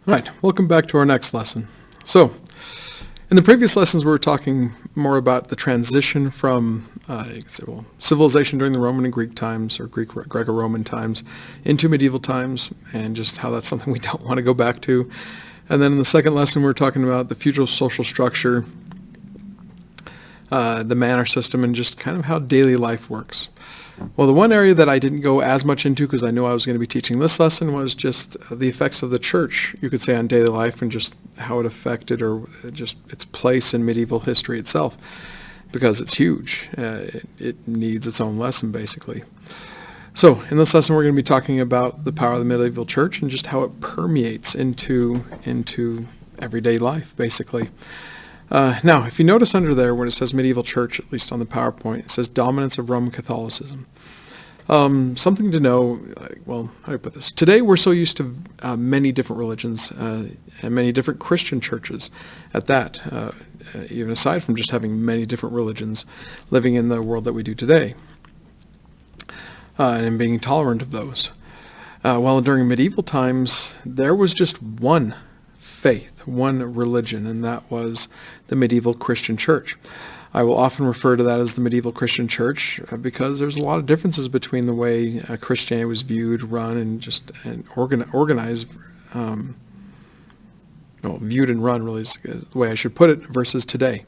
All right, welcome back to our next lesson. So, in the previous lessons, we were talking more about the transition from civilization during the Roman and Greek times, or Greco-Roman times, into medieval times, and just how that's something we don't want to go back to. And then in the second lesson, we were talking about the feudal social structure, the manor system, and just kind of how daily life works. Well, the one area that I didn't go as much into because I knew I was going to be teaching this lesson was just the effects of the church, you could say, on daily life and just how it affected or just its place in medieval history itself, because it's huge. It needs its own lesson, basically. So in this lesson, we're going to be talking about the power of the medieval church and just how it permeates into everyday life, basically. Now, if you notice under there when it says medieval church, at least on the PowerPoint, it says dominance of Roman Catholicism. Something to know, well, how do I put this? Today we're so used to many different religions and many different Christian churches at that, even aside from just having many different religions living in the world that we do today, and being tolerant of those. While during medieval times, there was just one faith, one religion, and that was the medieval Christian church. I will often refer to that as the medieval Christian church because there's a lot of differences between the way Christianity was viewed, run, and organized. Viewed and run really is the way I should put it, versus today.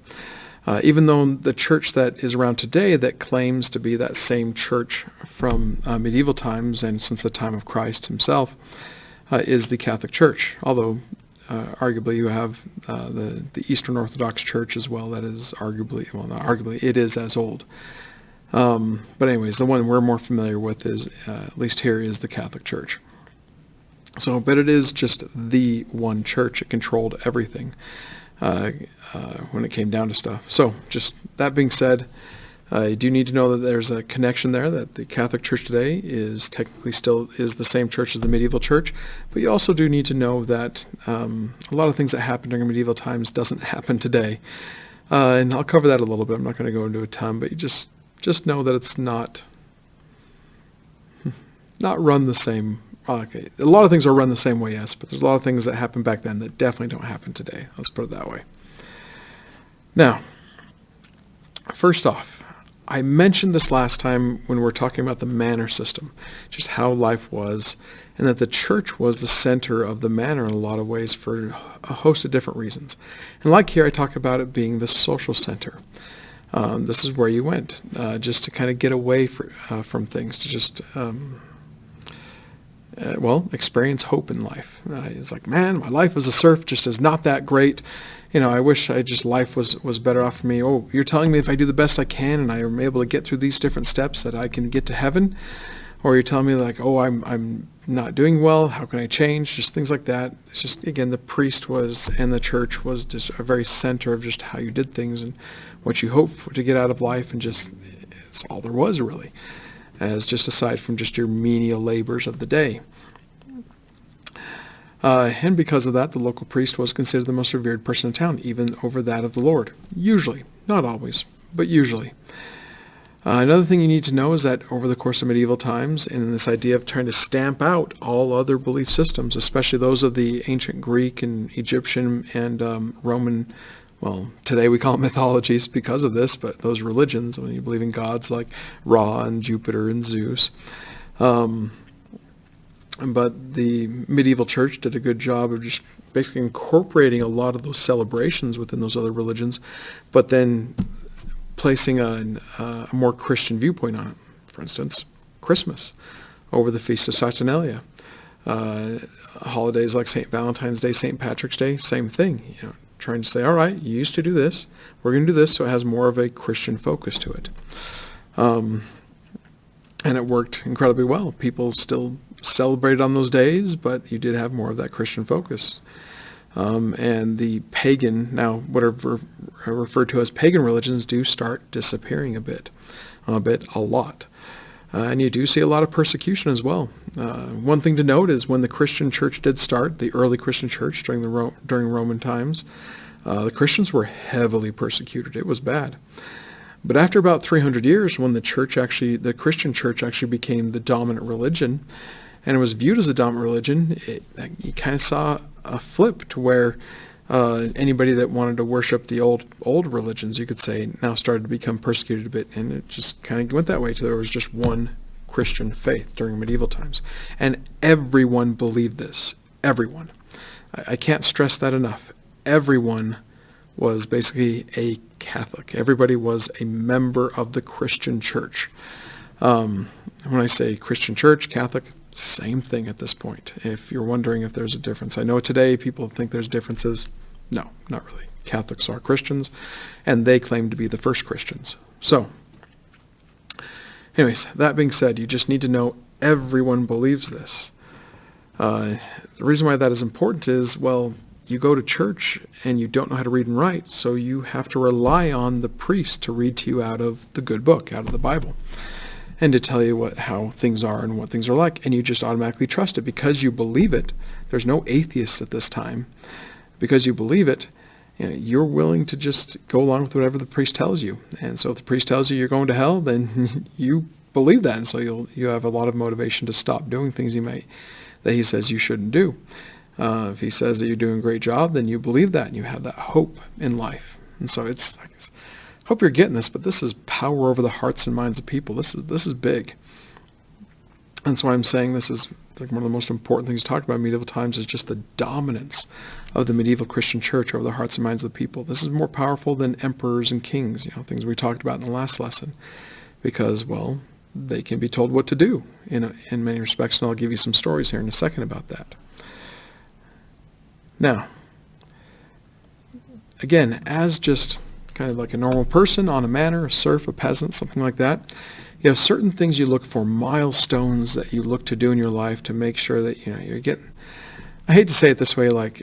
Even though the church that is around today that claims to be that same church from medieval times and since the time of Christ himself is the Catholic Church, although arguably you have the Eastern Orthodox Church as well that is arguably, well not arguably, it is as old. But anyways, the one we're more familiar with is, at least here, is the Catholic Church. So, but it is just the one church. It controlled everything when it came down to stuff. So just that being said, you do need to know that there's a connection there, that the Catholic Church today is technically still is the same church as the medieval church, but you also do need to know that a lot of things that happened during medieval times doesn't happen today. And I'll cover that a little bit. I'm not going to go into a ton, but you just know that it's not run the same. Okay, a lot of things are run the same way, yes, but there's a lot of things that happened back then that definitely don't happen today. Let's put it that way. Now, first off, I mentioned this last time when we were talking about the manor system, just how life was, and that the church was the center of the manor in a lot of ways for a host of different reasons. And like here, I talk about it being the social center. This is where you went, just to kind of get away from things, to just, experience hope in life. It's like, man, my life as a serf just is not that great. I wish life was better off for me. Oh, you're telling me if I do the best I can and I am able to get through these different steps that I can get to heaven? Or you're telling me like, oh, I'm not doing well. How can I change? Just things like that. It's just, again, the priest and the church was just a very center of just how you did things and what you hope to get out of life, and just it's all there was really, as just aside from just your menial labors of the day. And because of that, the local priest was considered the most revered person in town, even over that of the Lord. Usually. Not always, but usually. Another thing you need to know is that over the course of medieval times, and in this idea of trying to stamp out all other belief systems, especially those of the ancient Greek and Egyptian and Roman, well, today we call it mythologies because of this, but those religions, when you believe in gods like Ra and Jupiter and Zeus, but the medieval church did a good job of just basically incorporating a lot of those celebrations within those other religions, but then placing a more Christian viewpoint on it. For instance, Christmas over the Feast of Saturnalia. Holidays like St. Valentine's Day, St. Patrick's Day, same thing. Trying to say, all right, you used to do this, we're going to do this, so it has more of a Christian focus to it. And it worked incredibly well. People still celebrated on those days, but you did have more of that Christian focus. And the pagan, now what are referred to as pagan religions, do start disappearing a lot. And you do see a lot of persecution as well. One thing to note is when the Christian church did start, the early Christian church during Roman times, the Christians were heavily persecuted. It was bad. But after about 300 years, when the Christian church actually became the dominant religion, and it was viewed as a dominant religion, you kind of saw a flip to where anybody that wanted to worship the old religions, you could say, now started to become persecuted a bit, and it just kind of went that way till there was just one Christian faith during medieval times. And everyone believed this. Everyone. I can't stress that enough. Everyone was basically a Catholic. Everybody was a member of the Christian church. When I say Christian church, Catholic, same thing at this point, if you're wondering if there's a difference. I know today people think there's differences. No, not really. Catholics are Christians, and they claim to be the first Christians. So, anyways, that being said, you just need to know everyone believes this. The reason why that is important is, well, you go to church and you don't know how to read and write, so you have to rely on the priest to read to you out of the good book, out of the Bible, and to tell you how things are and what things are like, and you just automatically trust it because you believe it. There's no atheists at this time. Because you believe it, you're willing to just go along with whatever the priest tells you. And so if the priest tells you you're going to hell, then you believe that, and so you have a lot of motivation to stop doing things that he says you shouldn't do. If he says that you're doing a great job, then you believe that, and you have that hope in life. And so it's hope you're getting this, but this is power over the hearts and minds of people. This is big. And so I'm saying this is like one of the most important things to talk about in medieval times is just the dominance of the medieval Christian church over the hearts and minds of the people. This is more powerful than emperors and kings, things we talked about in the last lesson, because, well, they can be told what to do in many respects, and I'll give you some stories here in a second about that. Now, again, as just kind of like a normal person on a manor, a serf, a peasant, something like that, you have certain things you look for, milestones that you look to do in your life to make sure that you're getting, I hate to say it this way, like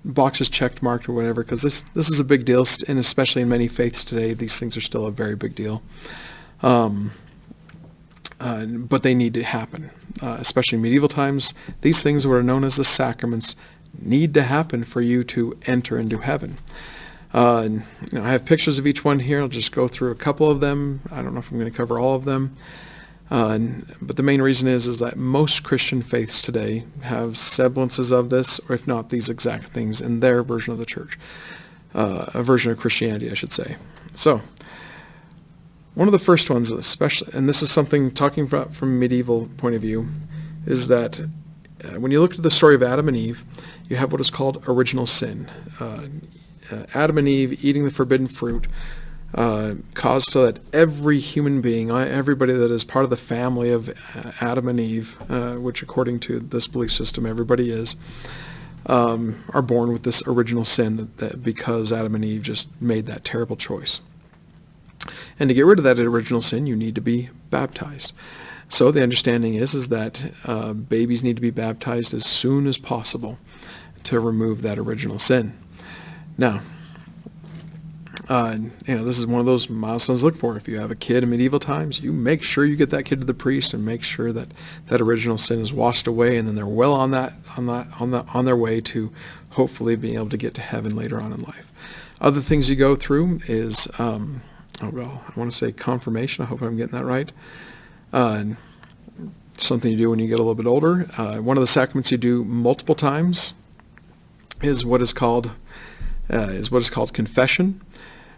boxes checked, marked, or whatever, because this is a big deal, and especially in many faiths today, these things are still a very big deal. But they need to happen, especially in medieval times. These things, what are known as the sacraments, need to happen for you to enter into heaven. I have pictures of each one here. I'll just go through a couple of them. I don't know if I'm going to cover all of them. But the main reason is that most Christian faiths today have semblances of this, or if not these exact things, in their version of the church. A version of Christianity, I should say. So, one of the first ones, especially, and this is something talking about from a medieval point of view, is that when you look at the story of Adam and Eve, you have what is called original sin. Adam and Eve eating the forbidden fruit caused so that every human being, everybody that is part of the family of Adam and Eve, which according to this belief system everybody is, are born with this original sin that because Adam and Eve just made that terrible choice. And to get rid of that original sin, you need to be baptized. So the understanding is that babies need to be baptized as soon as possible to remove that original sin. Now, this is one of those milestones to look for. If you have a kid in medieval times, you make sure you get that kid to the priest and make sure that that original sin is washed away, and then they're well on their way to hopefully being able to get to heaven later on in life. Other things you go through is, I want to say confirmation. I hope I'm getting that right. Something you do when you get a little bit older. One of the sacraments you do multiple times is what is called confession.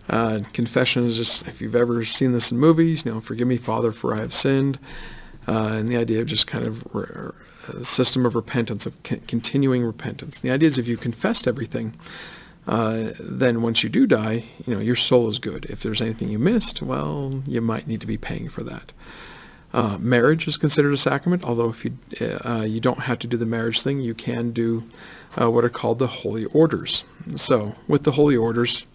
Confession is just, if you've ever seen this in movies, forgive me, Father, for I have sinned. And the idea of just kind of a system of repentance, of continuing repentance. The idea is if you confessed everything, then once you do die, your soul is good. If there's anything you missed, well, you might need to be paying for that. Marriage is considered a sacrament, although if you don't have to do the marriage thing, you can do what are called the holy orders. So with the holy orders,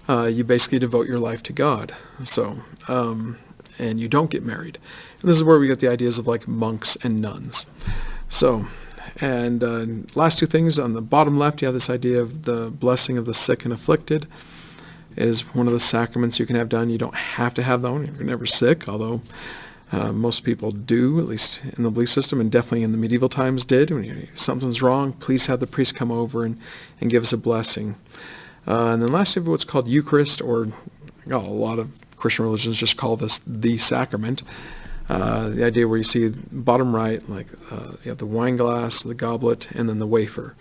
you basically devote your life to God. So, and you don't get married. And this is where we get the ideas of like monks and nuns. So, and last two things on the bottom left, you have this idea of the blessing of the sick and afflicted is one of the sacraments you can have done. You don't have to have that one. You're never sick, although most people do, at least in the belief system, and definitely in the medieval times did. When if something's wrong, please have the priest come over and give us a blessing. And then lastly, what's called Eucharist, or a lot of Christian religions just call this the sacrament. The idea where you see bottom right, like you have the wine glass, the goblet, and then the wafer.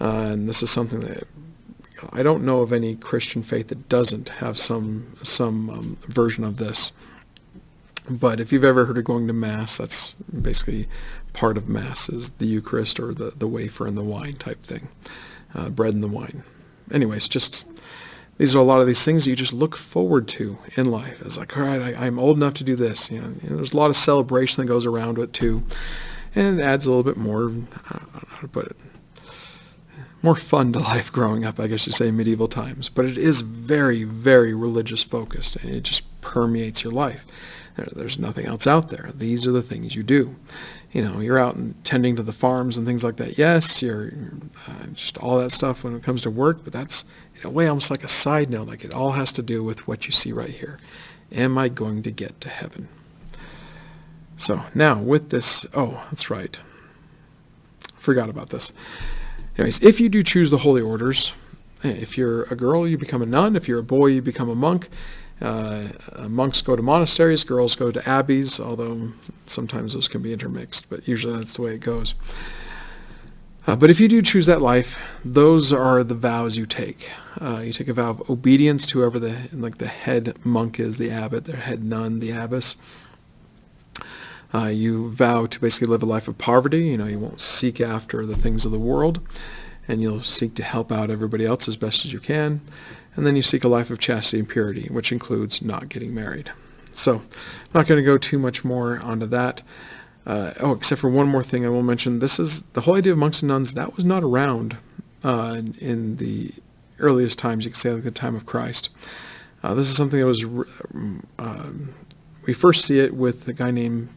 And this is something that I don't know of any Christian faith that doesn't have some version of this. But if you've ever heard of going to Mass, that's basically part of Mass, is the Eucharist or the wafer and the wine type thing, bread and the wine. Anyways, just these are a lot of these things you just look forward to in life. It's like, all right, I'm old enough to do this. There's a lot of celebration that goes around it too, and it adds a little bit more, I don't know how to put it, more fun to life growing up, I guess you say, in medieval times. But it is very, very religious focused, and it just permeates your life. There's nothing else out there. These are the things you do. You're out and tending to the farms and things like that. Yes, you're just all that stuff when it comes to work, but that's in a way almost like a side note. Like it all has to do with what you see right here. Am I going to get to heaven? So now with this, oh, that's right. Forgot about this. Anyways, if you do choose the holy orders, if you're a girl, you become a nun. If you're a boy, you become a monk. Monks go to monasteries, girls go to abbeys, although sometimes those can be intermixed, but usually that's the way it goes. But if you do choose that life, those are the vows you take. You take a vow of obedience to whoever the head monk is, the abbot, the head nun, the abbess. You vow to basically live a life of poverty. You won't seek after the things of the world, and you'll seek to help out everybody else as best as you can. And then you seek a life of chastity and purity, which includes not getting married. So I'm not going to go too much more onto that. Except for one more thing I will mention. This is the whole idea of monks and nuns. That was not around in the earliest times, you could say, like the time of Christ. This is something that was, we first see it with a guy named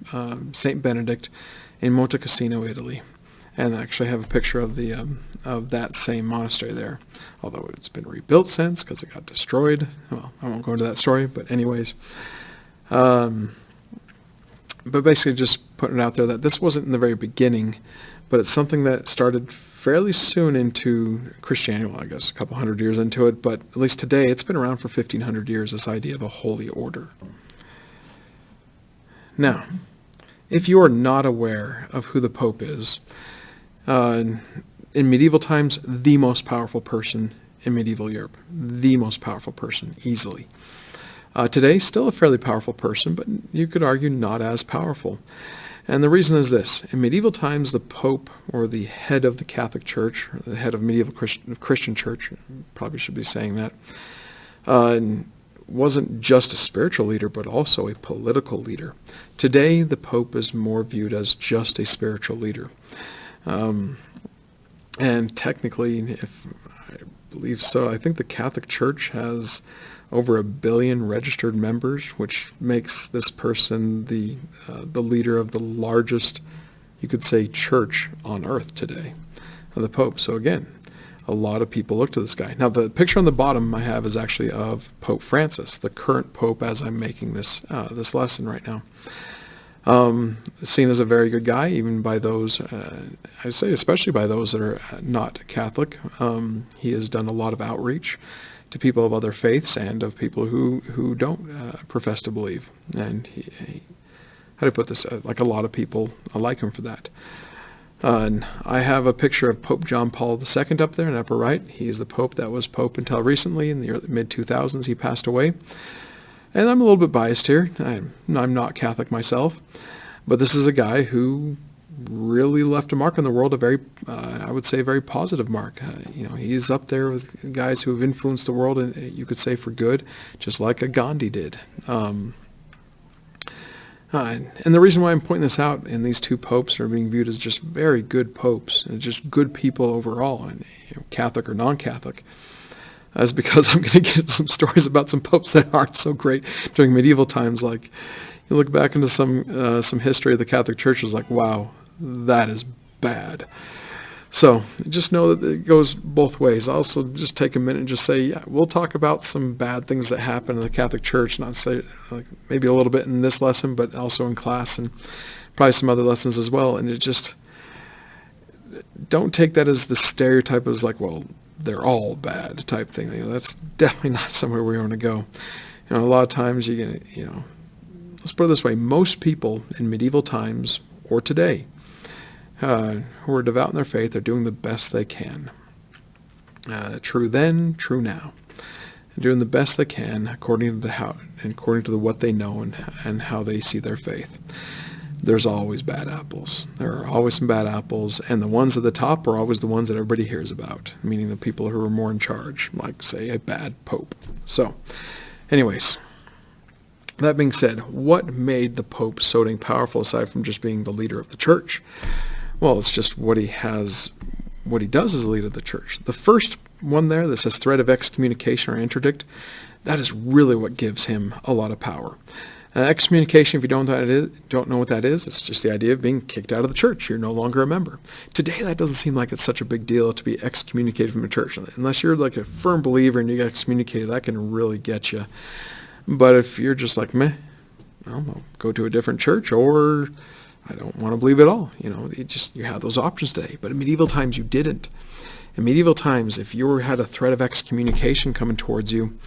Saint Benedict in Monte Cassino, Italy. And I actually have a picture of that same monastery there, although it's been rebuilt since because it got destroyed. Well, I won't go into that story, but anyways. But basically just putting it out there that this wasn't in the very beginning, but it's something that started fairly soon into Christianity. Well, I guess a couple hundred years into it, but at least today it's been around for 1,500 years, this idea of a holy order. Now, if you are not aware of who the Pope is, in medieval times, the most powerful person in medieval Europe. The most powerful person, easily. Today, still a fairly powerful person, but you could argue not as powerful. And the reason is this. In medieval times, the Pope, or the head of the Catholic Church, or the head of medieval Christian Church, probably should be saying that, wasn't just a spiritual leader, but also a political leader. Today, the Pope is more viewed as just a spiritual leader. And technically, if I believe so, I think the Catholic Church has over 1 billion registered members, which makes this person the leader of the largest, you could say, church on earth today, the Pope. So again, a lot of people look to this guy. Now, the picture on the bottom I have is actually of Pope Francis, the current Pope, as I'm making this lesson right now. Seen as a very good guy, even by those, I'd say especially by those that are not Catholic. He has done a lot of outreach to people of other faiths and of people who don't profess to believe. And he, how do I put this? Like a lot of people, I like him for that. And I have a picture of Pope John Paul II up there in the upper right. He is the Pope that was Pope until recently. In the mid-2000s, he passed away. And I'm a little bit biased here. I'm not Catholic myself, but this is a guy who really left a mark on the world, a very, I would say, very positive mark. He's up there with guys who have influenced the world, and you could say for good, just like a Gandhi did. And the reason why I'm pointing this out, and these two popes are being viewed as just very good popes, and just good people overall, and Catholic or non-Catholic, is because I'm going to get some stories about some popes that aren't so great during medieval times. Like, you look back into some history of the Catholic Church, is like, wow, that is bad. So just know that it goes both ways. Also, just take a minute and just say, yeah, we'll talk about some bad things that happen in the Catholic Church, not say like maybe a little bit in this lesson, but also in class and probably some other lessons as well. And it just, don't take that as the stereotype as like, well, they're all bad type thing. That's definitely not somewhere we want to go. A lot of times let's put it this way, most people in medieval times or today who are devout in their faith are doing the best they can. True then, true now. Doing the best they can according to what they know and how they see their faith. There's always bad apples. There are always some bad apples, and the ones at the top are always the ones that everybody hears about, meaning the people who are more in charge, like, say, a bad pope. So, anyways, that being said, what made the Pope so dang powerful aside from just being the leader of the church? Well, it's just what he does as a leader of the church. The first one there that says threat of excommunication or interdict, that is really what gives him a lot of power. Excommunication, if you don't know what that is, it's just the idea of being kicked out of the church. You're no longer a member. Today, that doesn't seem like it's such a big deal to be excommunicated from a church. Unless you're like a firm believer and you get excommunicated, that can really get you. But if you're just like, meh, I'll go to a different church, or I don't want to believe at all. You have those options today. But in medieval times, you didn't. In medieval times, if you had a threat of excommunication coming towards you,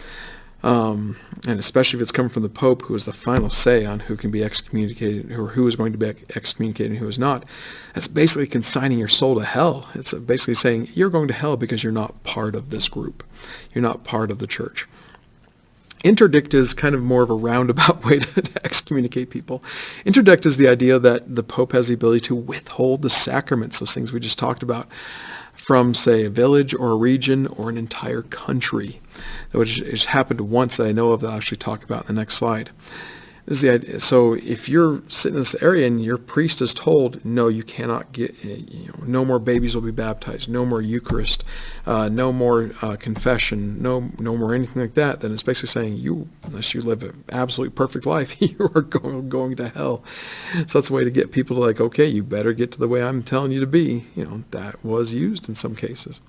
and especially if it's coming from the Pope, who has the final say on who can be excommunicated, or who is going to be excommunicated and who is not, that's basically consigning your soul to hell. It's basically saying you're going to hell because you're not part of this group. You're not part of the church. Interdict is kind of more of a roundabout way to excommunicate people. Interdict is the idea that the Pope has the ability to withhold the sacraments, those things we just talked about, from, say, a village or a region or an entire country, which has happened once that I know of that I'll actually talk about in the next slide. This is the idea. So if you're sitting in this area and your priest is told, no, you cannot get, no more babies will be baptized, no more Eucharist, no more confession, no more anything like that, then it's basically saying unless you live an absolutely perfect life, you are going to hell. So that's a way to get people to like, okay, you better get to the way I'm telling you to be. That was used in some cases.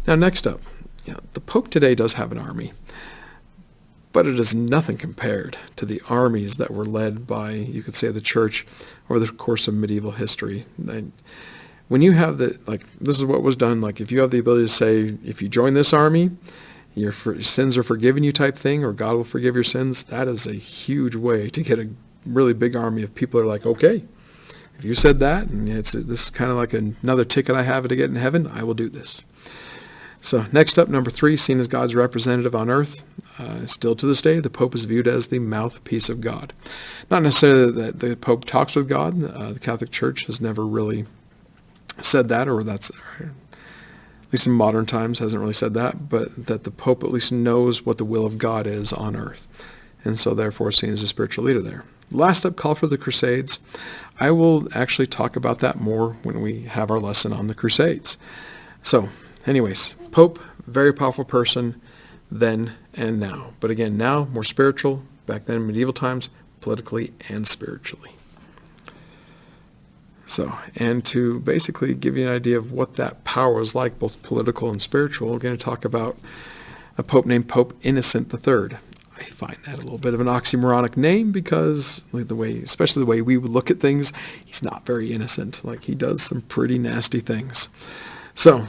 Now, next up, the Pope today does have an army. But it is nothing compared to the armies that were led by, you could say, the church over the course of medieval history. When you have this is what was done, like if you have the ability to say, if you join this army, your sins are forgiven you type thing, or God will forgive your sins, that is a huge way to get a really big army of people who are like, okay, if you said that, and this is kind of like another ticket I have to get in heaven, I will do this. So next up, number 3, seen as God's representative on earth. Still to this day, the Pope is viewed as the mouthpiece of God. Not necessarily that the Pope talks with God. The Catholic Church has never really said that, or at least in modern times hasn't really said that, but that the Pope at least knows what the will of God is on earth. And so therefore seen as a spiritual leader there. Last up, call for the Crusades. I will actually talk about that more when we have our lesson on the Crusades. So, anyways, Pope, very powerful person then and now. But again, now more spiritual, back then in medieval times, politically and spiritually. So, and to basically give you an idea of what that power was like, both political and spiritual, we're going to talk about a Pope named Pope Innocent III. I find that a little bit of an oxymoronic name because especially the way we would look at things, he's not very innocent. Like, he does some pretty nasty things. So,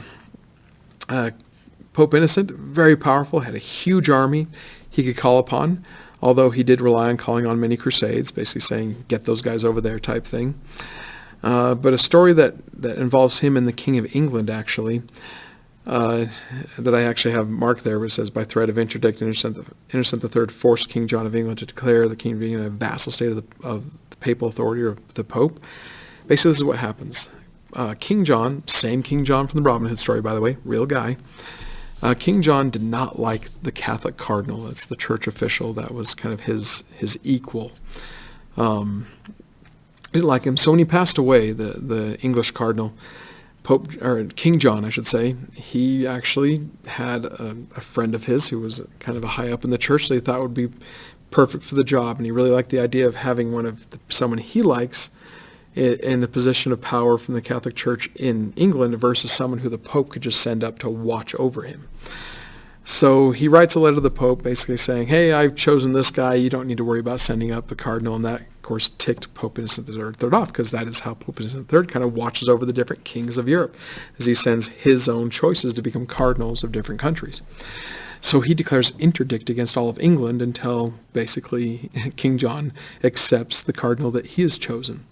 Pope Innocent, very powerful, had a huge army he could call upon, although he did rely on calling on many crusades, basically saying, get those guys over there type thing. But a story that involves him and the King of England, actually, that I actually have marked there, which says, by threat of interdict, Innocent III forced King John of England to declare the King of England a vassal state of the papal authority, or the Pope. Basically, this is what happens. King John, same King John from the Robin Hood story, by the way, real guy. King John did not like the Catholic cardinal. That's the church official that was kind of his equal. He didn't like him. So when he passed away, the English cardinal, King John, I should say, he actually had a friend of his who was kind of a high up in the church that he thought would be perfect for the job, and he really liked the idea of having someone he likes in a position of power from the Catholic Church in England versus someone who the Pope could just send up to watch over him. So he writes a letter to the Pope basically saying, hey, I've chosen this guy. You don't need to worry about sending up a cardinal. And that course, ticked Pope Innocent III off, because that is how Pope Innocent III kind of watches over the different kings of Europe, as he sends his own choices to become cardinals of different countries. So he declares interdict against all of England until basically King John accepts the cardinal that he has chosen,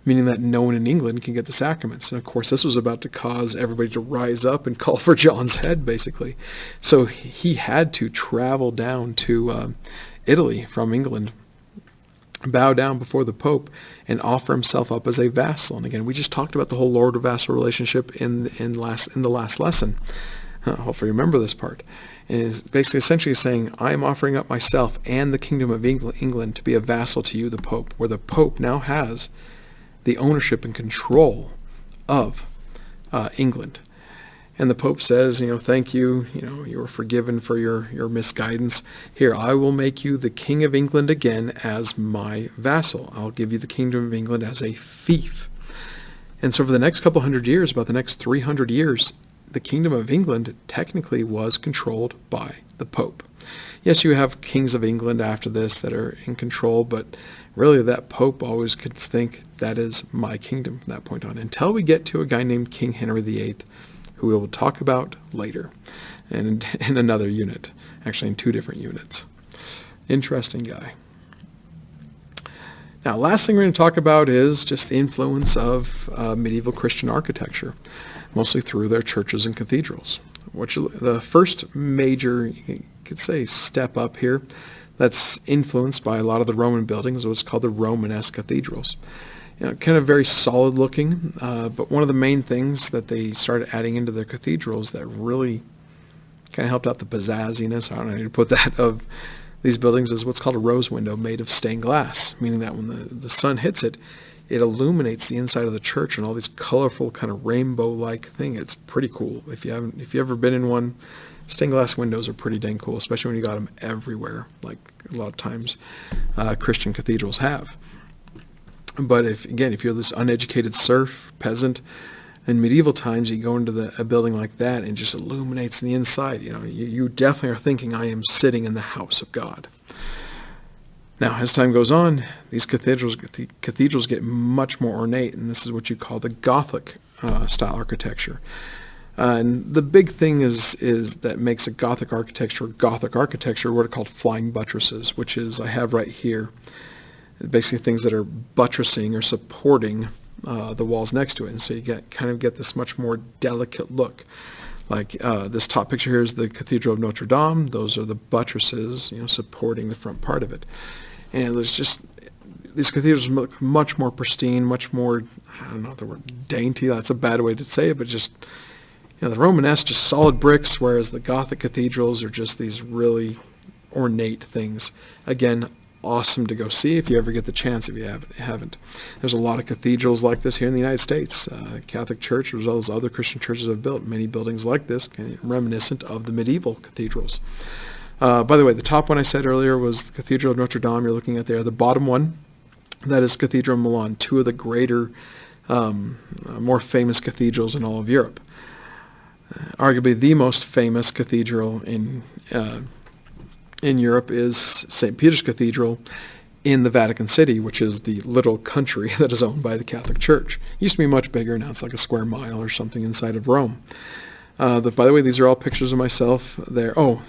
meaning that no one in England can get the sacraments. And of course, this was about to cause everybody to rise up and call for John's head, basically. So he had to travel down to Italy from England, bow down before the Pope, and offer himself up as a vassal. And again, we just talked about the whole lord-vassal relationship in the last lesson. Hopefully you remember this part. And is basically essentially saying, I am offering up myself and the kingdom of England to be a vassal to you, the Pope, where the Pope now has the ownership and control of England. And the Pope says, thank you, you were forgiven for your misguidance. Here, I will make you the King of England again as my vassal. I'll give you the kingdom of England as a fief. And so for the next couple hundred years, about the next 300 years, the kingdom of England technically was controlled by the Pope. Yes, you have kings of England after this that are in control, but really that Pope always could think that is my kingdom from that point on, until we get to a guy named King Henry VIII, who we will talk about later, and in another unit, actually in 2 different units. Interesting guy. Now, last thing we're going to talk about is just the influence of medieval Christian architecture, mostly through their churches and cathedrals. The first major, you could say, step up here that's influenced by a lot of the Roman buildings is what's called the Romanesque cathedrals. Kind of very solid looking, but one of the main things that they started adding into their cathedrals that really kind of helped out the pizzazziness, I don't know how to put that, of these buildings is what's called a rose window made of stained glass, meaning that when the sun hits it, it illuminates the inside of the church and all these colorful kind of rainbow-like thing. It's pretty cool. If you've ever been in one, stained glass windows are pretty dang cool, especially when you got them everywhere, like a lot of times Christian cathedrals have. But if you're this uneducated serf, peasant, in medieval times, you go into a building like that and it just illuminates the inside. You definitely are thinking, I am sitting in the house of God. Now, as time goes on, these cathedrals get much more ornate, and this is what you call the Gothic style architecture. And the big thing is that makes a Gothic architecture what are called flying buttresses, which is, I have right here, basically things that are buttressing or supporting the walls next to it. And so you kind of get this much more delicate look. Like this top picture here is the Cathedral of Notre Dame. Those are the buttresses, supporting the front part of it. And there's just, these cathedrals look much more pristine, much more, I don't know the word dainty, that's a bad way to say it, but just, the Romanesque, just solid bricks, whereas the Gothic cathedrals are just these really ornate things. Again, awesome to go see if you ever get the chance, if you haven't. There's a lot of cathedrals like this here in the United States. Catholic Church, as well as other Christian churches, have built many buildings like this, kind of reminiscent of the medieval cathedrals. By the way, the top one I said earlier was the Cathedral of Notre Dame you're looking at there. The bottom one, that is Cathedral of Milan, 2 of the greater, more famous cathedrals in all of Europe. Arguably the most famous cathedral in Europe is St. Peter's Cathedral in the Vatican City, which is the little country that is owned by the Catholic Church. It used to be much bigger. Now it's like a square mile or something inside of Rome. By the way, these are all pictures of myself there. Oh,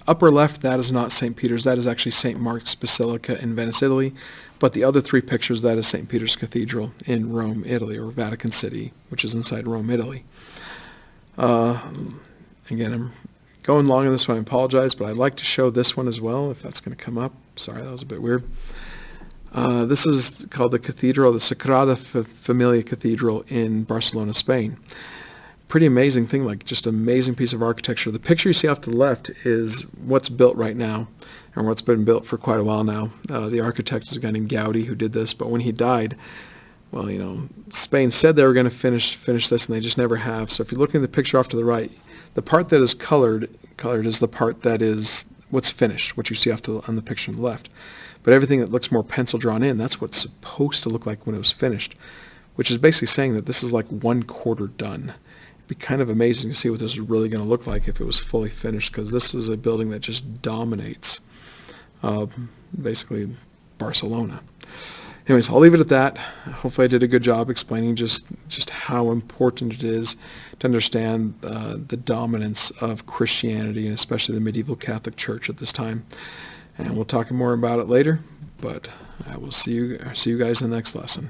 upper left, that is not St. Peter's. That is actually St. Mark's Basilica in Venice, Italy. But the other 3 pictures, that is St. Peter's Cathedral in Rome, Italy, or Vatican City, which is inside Rome, Italy. Again, I'm going long on this one, I apologize, but I'd like to show this one as well, if that's going to come up. Sorry, that was a bit weird. This is called the Cathedral, the Sagrada Familia Cathedral in Barcelona, Spain. Pretty amazing thing, like just an amazing piece of architecture. The picture you see off to the left is what's built right now, and what's been built for quite a while now. The architect is a guy named Gaudi who did this, but when he died, well, Spain said they were going to finish this, and they just never have. So if you look at the picture off to the right, the part that is colored is the part that is what's finished, what you see on the picture on the left. But everything that looks more pencil drawn in, that's what's supposed to look like when it was finished, which is basically saying that this is like 1/4 done. It'd be kind of amazing to see what this is really going to look like if it was fully finished, because this is a building that just dominates basically Barcelona. anyways, I'll leave it at that. Hopefully I did a good job explaining just how important it is to understand the dominance of Christianity, and especially the medieval Catholic Church at this time. And we'll talk more about it later, but I will see you guys in the next lesson.